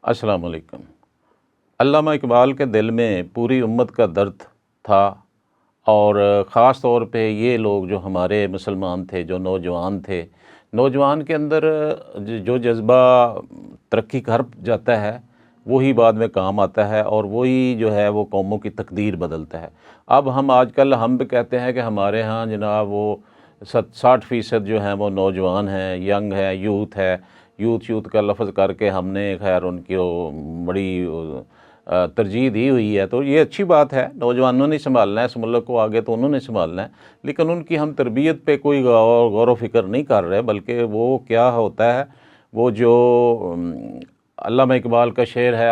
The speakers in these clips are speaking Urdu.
السلام علیکم۔ علامہ اقبال کے دل میں پوری امت کا درد تھا، اور خاص طور پہ یہ لوگ جو ہمارے مسلمان تھے، جو نوجوان تھے، نوجوان کے اندر جو جذبہ ترقی کر جاتا ہے وہی بعد میں کام آتا ہے، اور وہی جو ہے وہ قوموں کی تقدیر بدلتا ہے۔ اب ہم آج کل بھی کہتے ہیں کہ ہمارے ہاں جناب وہ 60% جو ہیں وہ نوجوان ہیں، ینگ ہے، یوتھ ہے۔ یوتھ کا لفظ کر کے ہم نے خیر ان کی بڑی ترجیح دی ہوئی ہے، تو یہ اچھی بات ہے، نوجوانوں نے سنبھالنا ہے اس ملک کو، آگے تو انہوں نے سنبھالنا ہے، لیکن ان کی ہم تربیت پہ کوئی غور و فکر نہیں کر رہے، بلکہ وہ کیا ہوتا ہے، وہ جو علامہ اقبال کا شعر ہے،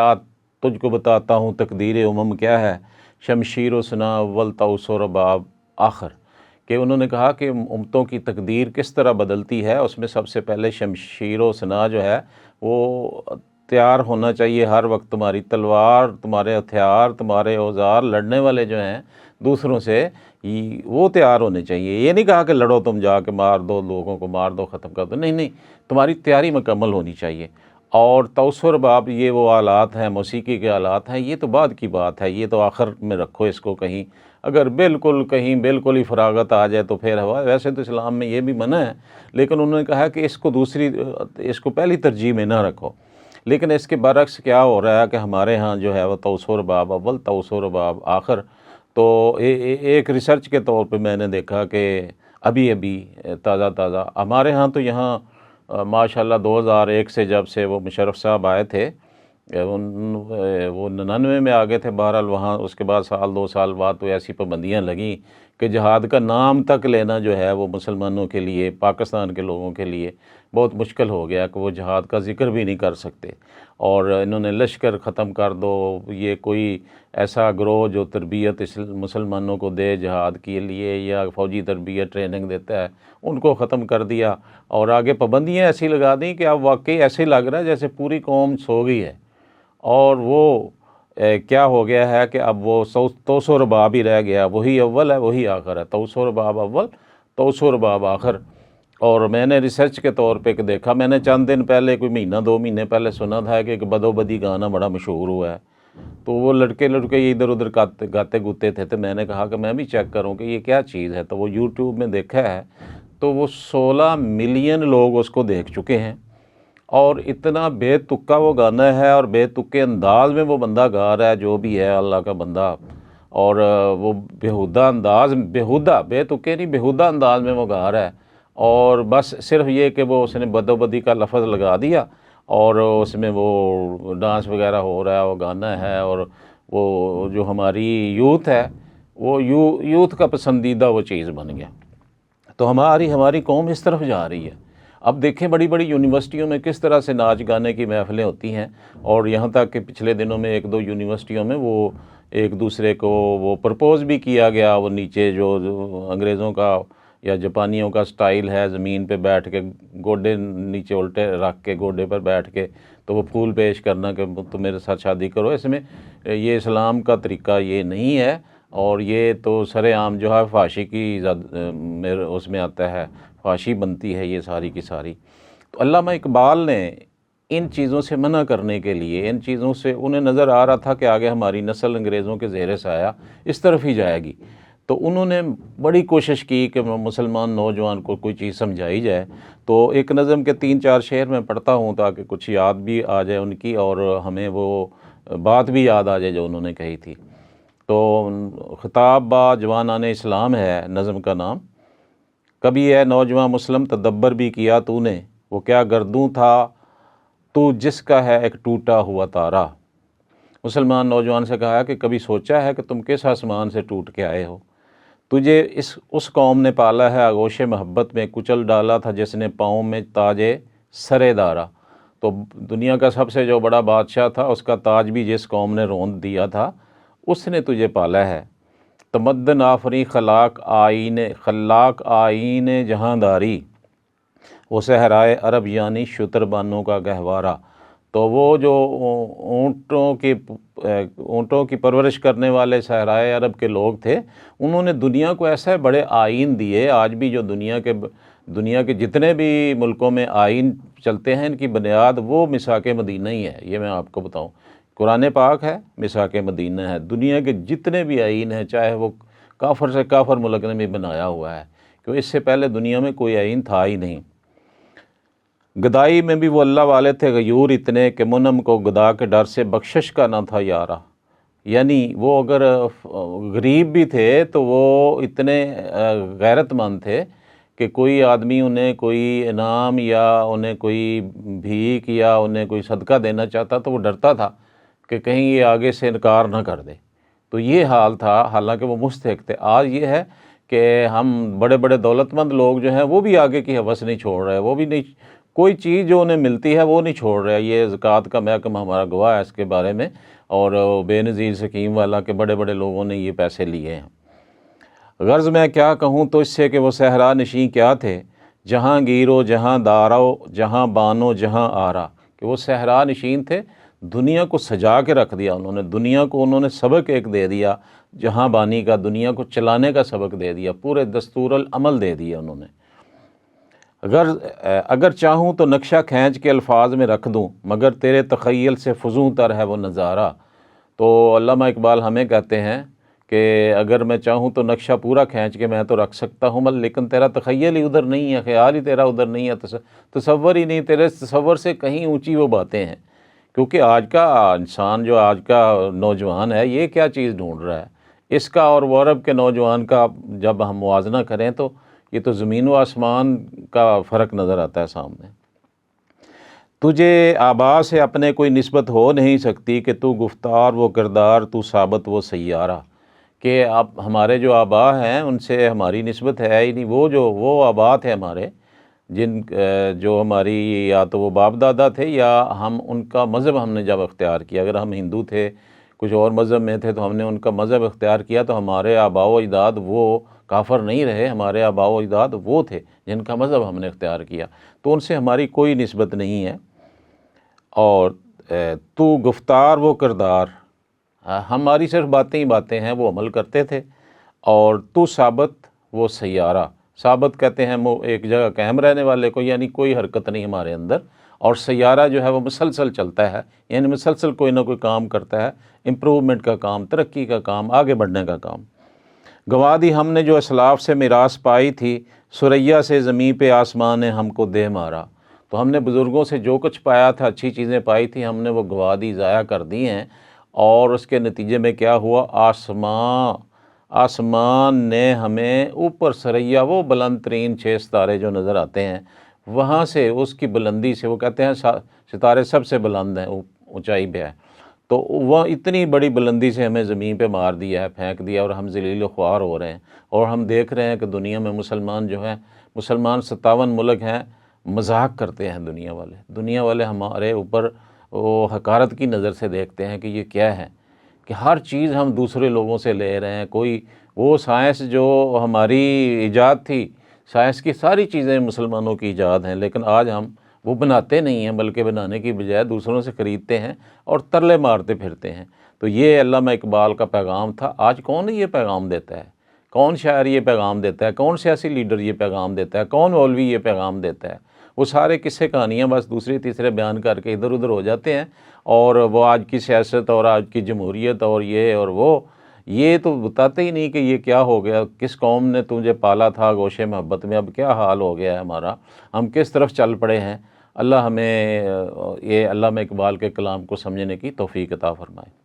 تجھ کو بتاتا ہوں تقدیر امم کیا ہے، شمشیر و سنا اول طوس و رباب آخر، کہ انہوں نے کہا کہ امتوں کی تقدیر کس طرح بدلتی ہے، اس میں سب سے پہلے شمشیر و سنا جو ہے وہ تیار ہونا چاہیے ہر وقت، تمہاری تلوار، تمہارے ہتھیار، تمہارے اوزار، لڑنے والے جو ہیں دوسروں سے وہ تیار ہونے چاہیے۔ یہ نہیں کہا کہ لڑو، تم جا کے مار دو، لوگوں کو مار دو، ختم کر دو، نہیں، تمہاری تیاری مکمل ہونی چاہیے۔ اور طوس و رباب یہ وہ آلات ہیں، موسیقی کے آلات ہیں، یہ تو بعد کی بات ہے، یہ تو آخر میں رکھو اس کو کہیں، اگر بالکل ہی فراغت آ جائے تو پھر ہوا، ویسے تو اسلام میں یہ بھی منع ہے، لیکن انہوں نے کہا کہ اس کو پہلی ترجیح میں نہ رکھو۔ لیکن اس کے برعکس کیا ہو رہا ہے کہ ہمارے ہاں جو ہے وہ طوس و رباب اول، طوس و رباب آخر۔ تو ایک ریسرچ کے طور پہ میں نے دیکھا کہ ابھی تازہ ہمارے ہاں تو یہاں ماشاءاللہ 2001 سے جب سے وہ مشرف صاحب آئے تھے، وہ 99 میں آ گئے تھے، بہرحال وہاں اس کے بعد سال 2 سال بعد تو ایسی پابندیاں لگیں کہ جہاد کا نام تک لینا جو ہے وہ مسلمانوں کے لیے، پاکستان کے لوگوں کے لیے بہت مشکل ہو گیا کہ وہ جہاد کا ذکر بھی نہیں کر سکتے، اور انہوں نے لشکر ختم کر دو، یہ کوئی ایسا گروہ جو تربیت مسلمانوں کو دے جہاد کے لیے یا فوجی تربیت ٹریننگ دیتا ہے، ان کو ختم کر دیا، اور آگے پابندیاں ایسی لگا دیں کہ اب واقعی ایسے لگ رہا ہے جیسے پوری قوم سو گئی ہے، اور وہ کیا ہو گیا ہے کہ اب وہ طوس و رباب ہی رہ گیا، وہی اول ہے وہی آخر ہے، طوس و رباب اول، طوس و رباب آخر۔ اور میں نے ریسرچ کے طور پہ دیکھا، میں نے چند دن پہلے، کوئی مہینہ 2 مہینے پہلے سنا تھا کہ ایک بدو بدی گانا بڑا مشہور ہوا ہے، تو وہ لڑکے یہ ادھر ادھر گاتے گوتے تھے، تو میں نے کہا کہ میں بھی چیک کروں کہ یہ کیا چیز ہے، تو وہ یوٹیوب میں دیکھا ہے، تو وہ 16 ملین لوگ اس کو دیکھ چکے ہیں، اور اتنا بے تکا وہ گانا ہے، اور بے تکے انداز میں وہ بندہ گا رہا ہے، جو بھی ہے اللہ کا بندہ، اور وہ بے تکے نہیں، بےہودہ انداز میں وہ گا رہا ہے، اور بس صرف یہ کہ وہ اس نے بدو بدی کا لفظ لگا دیا، اور اس میں وہ ڈانس وغیرہ ہو رہا ہے، وہ گانا ہے، اور وہ جو ہماری یوتھ ہے وہ یوتھ کا پسندیدہ وہ چیز بن گیا، تو ہماری قوم اس طرف جا رہی ہے۔ اب دیکھیں بڑی یونیورسٹیوں میں کس طرح سے ناچ گانے کی محفلیں ہوتی ہیں، اور یہاں تک کہ پچھلے دنوں میں 1-2 یونیورسٹیوں میں وہ ایک دوسرے کو وہ پرپوز بھی کیا گیا، وہ نیچے جو انگریزوں کا یا جاپانیوں کا سٹائل ہے، زمین پہ بیٹھ کے گوڈے نیچے الٹے رکھ کے گوڈے پر بیٹھ کے تو وہ پھول پیش کرنا کہ تم میرے ساتھ شادی کرو، اس میں یہ اسلام کا طریقہ یہ نہیں ہے، اور یہ تو سر عام جو ہے فحاشی کی اس میں آتا ہے، فحاشی بنتی ہے یہ ساری کی ساری۔ تو علامہ اقبال نے ان چیزوں سے منع کرنے کے لیے، ان چیزوں سے انہیں نظر آ رہا تھا کہ آگے ہماری نسل انگریزوں کے زیر سایہ اس طرف ہی جائے گی، تو انہوں نے بڑی کوشش کی کہ مسلمان نوجوان کو کوئی چیز سمجھائی جائے، تو ایک نظم کے 3-4 شعر میں پڑھتا ہوں تاکہ کچھ یاد بھی آ جائے ان کی، اور ہمیں وہ بات بھی یاد آ جائے جو انہوں نے کہی تھی۔ تو خطاب با جوانان اسلام ہے نظم کا نام۔ کبھی اے نوجوان مسلم تدبر بھی کیا تو نے، وہ کیا گردوں تھا تو جس کا ہے ایک ٹوٹا ہوا تارا۔ مسلمان نوجوان سے کہا کہ کبھی سوچا ہے کہ تم کس آسمان سے ٹوٹ کے آئے ہو، تجھے اس قوم نے پالا ہے آغوش محبت میں، کچل ڈالا تھا جس نے پاؤں میں تاج سرے دارا۔ تو دنیا کا سب سے جو بڑا بادشاہ تھا، اس کا تاج بھی جس قوم نے روند دیا تھا، اس نے تجھے پالا ہے۔ تمدن آفری خلاق آئین جہانداری، وہ صحرائے عرب یعنی شتربانوں کا گہوارہ۔ تو وہ جو اونٹوں کی پرورش کرنے والے صحرائے عرب کے لوگ تھے، انہوں نے دنیا کو ایسے بڑے آئین دیے، آج بھی جو دنیا کے دنیا کے جتنے بھی ملکوں میں آئین چلتے ہیں ان کی بنیاد وہ میثاق مدینہ ہی ہے، یہ میں آپ کو بتاؤں۔ قرآن پاک ہے، میثاق مدینہ ہے، دنیا کے جتنے بھی آئین ہیں چاہے وہ کافر سے کافر ملک نے بھی بنایا ہوا ہے، کیوں اس سے پہلے دنیا میں کوئی آئین تھا ہی نہیں۔ گدائی میں بھی وہ اللہ والے تھے غیور اتنے کہ منم کو گدا کے ڈر سے بخشش کا نہ تھا یارا، یعنی وہ اگر غریب بھی تھے تو وہ اتنے غیرت مند تھے کہ کوئی آدمی انہیں کوئی انعام یا انہیں کوئی بھیک یا انہیں کوئی صدقہ دینا چاہتا تو وہ ڈرتا تھا کہ کہیں یہ آگے سے انکار نہ کر دے۔ تو یہ حال تھا، حالانکہ وہ مستحق تھے۔ آج یہ ہے کہ ہم بڑے بڑے دولت مند لوگ جو ہیں وہ بھی آگے کی ہوس نہیں چھوڑ رہے، وہ بھی نہیں، کوئی چیز جو انہیں ملتی ہے وہ نہیں چھوڑ رہے۔ یہ زکوٰۃ کا محکمہ ہمارا گواہ ہے اس کے بارے میں، اور بے نظیر سکیم والا کے بڑے بڑے لوگوں نے یہ پیسے لیے ہیں۔ غرض میں کیا کہوں تو اس سے کہ وہ صحرا نشیں کیا تھے، جہاں گیرو جہاں دارو جہاں بانو جہاں آرا، کہ وہ صحرا نشین تھے، دنیا کو سجا کے رکھ دیا انہوں نے، دنیا کو انہوں نے سبق ایک دے دیا جہاں بانی کا، دنیا کو چلانے کا سبق دے دیا، پورے دستور العمل دے دیا انہوں نے۔ اگر چاہوں تو نقشہ کھینچ کے الفاظ میں رکھ دوں، مگر تیرے تخیل سے فزوں تر ہے وہ نظارہ۔ تو علامہ اقبال ہمیں کہتے ہیں کہ اگر میں چاہوں تو نقشہ پورا کھینچ کے میں تو رکھ سکتا ہوں، لیکن تیرا تخیل ہی ادھر نہیں ہے، خیال ہی تیرا ادھر نہیں ہے، تصور ہی نہیں، تیرے تصور سے کہیں اونچی وہ باتیں ہیں۔ کیونکہ آج کا انسان، جو آج کا نوجوان ہے، یہ کیا چیز ڈھونڈ رہا ہے، اس کا اور وہ عرب کے نوجوان کا جب ہم موازنہ کریں تو یہ تو زمین و آسمان کا فرق نظر آتا ہے سامنے۔ تجھے آبا سے اپنے کوئی نسبت ہو نہیں سکتی کہ تو گفتار وہ کردار، تو ثابت وہ سیارہ، کہ اب ہمارے جو آبا ہیں ان سے ہماری نسبت ہے ہی نہیں، وہ آبا تھے ہمارے، جو ہماری یا تو وہ باپ دادا تھے یا ہم ان کا مذہب ہم نے جب اختیار کیا، اگر ہم ہندو تھے کچھ اور مذہب میں تھے تو ہم نے ان کا مذہب اختیار کیا، تو ہمارے آباء و اجداد وہ کافر نہیں رہے، ہمارے آباء و اجداد وہ تھے جن کا مذہب ہم نے اختیار کیا، تو ان سے ہماری کوئی نسبت نہیں ہے۔ اور تو گفتار وہ کردار، ہماری صرف باتیں ہی باتیں ہیں، وہ عمل کرتے تھے۔ اور تو ثابت وہ سیارہ، ثابت کہتے ہیں وہ ایک جگہ قائم رہنے والے کو، یعنی کوئی حرکت نہیں ہمارے اندر، اور سیارہ جو ہے وہ مسلسل چلتا ہے، یعنی مسلسل کوئی نہ کوئی کام کرتا ہے، امپروومنٹ کا کام، ترقی کا کام، آگے بڑھنے کا کام۔ گوا دی ہم نے جو اسلاف سے میراث پائی تھی، ثریا سے زمین پہ آسمان نے ہم کو دے مارا۔ تو ہم نے بزرگوں سے جو کچھ پایا تھا، اچھی چیزیں پائی تھی، ہم نے وہ گوا دی، ضائع کر دی ہیں، اور اس کے نتیجے میں کیا ہوا، آسمان نے ہمیں اوپر ثریا، وہ بلند ترین 6 ستارے جو نظر آتے ہیں، وہاں سے اس کی بلندی سے، وہ کہتے ہیں ستارے سب سے بلند ہیں، اونچائی پہ ہے، تو وہ اتنی بڑی بلندی سے ہمیں زمین پہ مار دیا ہے، پھینک دیا، اور ہم ذلیل و خوار ہو رہے ہیں۔ اور ہم دیکھ رہے ہیں کہ دنیا میں مسلمان جو ہیں، مسلمان 57 ملک ہیں، مذاق کرتے ہیں دنیا والے ہمارے اوپر وہ حقارت کی نظر سے دیکھتے ہیں کہ یہ کیا ہے، کہ ہر چیز ہم دوسرے لوگوں سے لے رہے ہیں۔ کوئی وہ سائنس جو ہماری ایجاد تھی، سائنس کی ساری چیزیں مسلمانوں کی ایجاد ہیں، لیکن آج ہم وہ بناتے نہیں ہیں، بلکہ بنانے کی بجائے دوسروں سے خریدتے ہیں اور ترلے مارتے پھرتے ہیں۔ تو یہ علامہ اقبال کا پیغام تھا۔ آج کون یہ پیغام دیتا ہے؟ کون شاعر یہ پیغام دیتا ہے؟ کون سیاسی لیڈر یہ پیغام دیتا ہے؟ کون مولوی یہ پیغام دیتا ہے؟ وہ سارے قصے کہانیاں بس دوسرے تیسرے بیان کر کے ادھر ادھر ہو جاتے ہیں، اور وہ آج کی سیاست اور آج کی جمہوریت اور یہ اور وہ، یہ تو بتاتے ہی نہیں کہ یہ کیا ہو گیا، کس قوم نے تجھے پالا تھا گوشے محبت میں، اب کیا حال ہو گیا ہے ہمارا، ہم کس طرف چل پڑے ہیں۔ اللہ ہمیں یہ علامہ اقبال کے کلام کو سمجھنے کی توفیق عطا فرمائے۔